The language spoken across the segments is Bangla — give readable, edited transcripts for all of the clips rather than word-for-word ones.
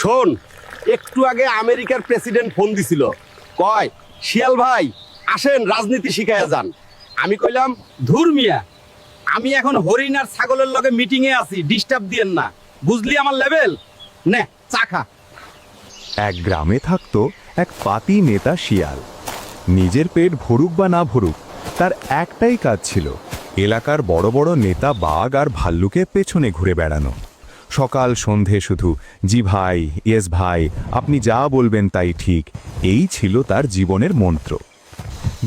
শোন, একটু আগে আমেরিকার প্রেসিডেন্ট ফোন দিছিল, কয় শিয়াল ভাই আসেন রাজনীতি শিখাইয়া যান। আমি কইলাম ধুর মিয়া, আমি এখন হরিণ আর ছাগলের লগে মিটিং এ আছি, ডিস্টার্ব দিয়েন না, বুঝলি আমার লেভেল। নে চা খা। এক গ্রামে থাকত এক পাতি নেতা শিয়াল। নিজের পেট ভরুক বা না ভরুক, তার একটাই কাজ ছিল এলাকার বড় বড় নেতা বাঘ আর ভাল্লুকের পেছনে ঘুরে বেড়ানো। সকাল সন্ধে শুধু জি ভাই, ইয়েস ভাই, আপনি যা বলবেন তাই ঠিক, এই ছিল তার জীবনের মন্ত্র।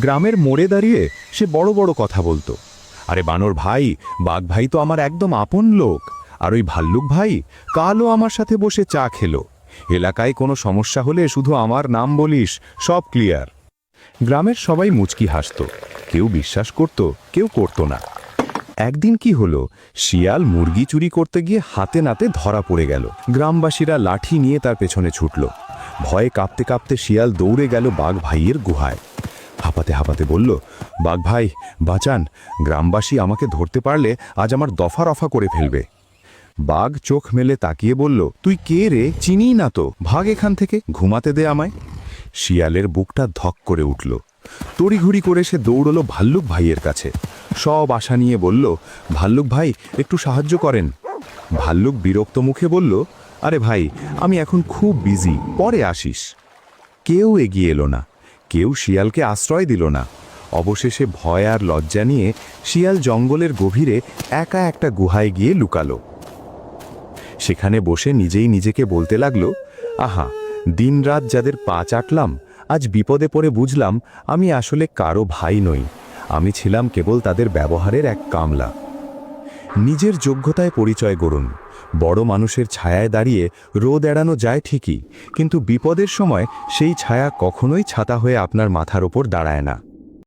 গ্রামের মোড়ে দাঁড়িয়ে সে বড় বড় কথা বলতো। আরে বানর ভাই, বাঘ ভাই তো আমার একদম আপন লোক, আর ওই ভাল্লুক ভাই কালও আমার সাথে বসে চা খেলো। এলাকায় কোনো সমস্যা হলে শুধু আমার নাম বলিস, সব ক্লিয়ার। গ্রামের সবাই মুচকি হাসত, কেউ বিশ্বাস করত, কেউ করত না। একদিন কি হলো, শিয়াল মুরগি চুরি করতে গিয়ে হাতে নাতে ধরা পড়ে গেল। গ্রামবাসীরা লাঠি নিয়ে তার পেছনে ছুটল। ভয়ে কাঁপতে কাঁপতে শিয়াল দৌড়ে গেল বাঘ ভাইয়ের গুহায়। হাঁপাতে হাঁপাতে বলল, বাঘ ভাই বাঁচান, গ্রামবাসী আমাকে ধরতে পারলে আজ আমার দফা রফা করে ফেলবে। বাঘ চোখ মেলে তাকিয়ে বলল, তুই কে রে, চিনি না তো, ভাগ এখান থেকে, ঘুমাতে দে আমায়। শিয়ালের বুকটা ধক করে উঠল। তড়িঘড়ি করে সে দৌড়ল ভাল্লুক ভাইয়ের কাছে। সব আশা নিয়ে বলল, ভাল্লুক ভাই একটু সাহায্য করেন। ভাল্লুক বিরক্ত মুখে বলল, আরে ভাই আমি এখন খুব বিজি, পরে আসিস। কেউ এগিয়ে এলো না, কেউ শিয়ালকে আশ্রয় দিল না। অবশেষে ভয় আর লজ্জা নিয়ে শিয়াল জঙ্গলের গভীরে একা একটা গুহায় গিয়ে লুকালো। সেখানে বসে নিজেই নিজেকে বলতে লাগলো, আহা, দিনরাত যাদের পা চাটলাম, আজ বিপদে পড়ে বুঝলাম আমি আসলে কারো ভাই নই, আমি ছিলাম কেবল তাদের ব্যবহারের এক কামলা। নিজের যোগ্যতায় পরিচয় গড়ুন। বড় মানুষের ছায়ায় দাঁড়িয়ে রোদ এড়ানো যায় ঠিকই, কিন্তু বিপদের সময় সেই ছায়া কখনোই ছাতা হয়ে আপনার মাথার ওপর দাঁড়ায় না।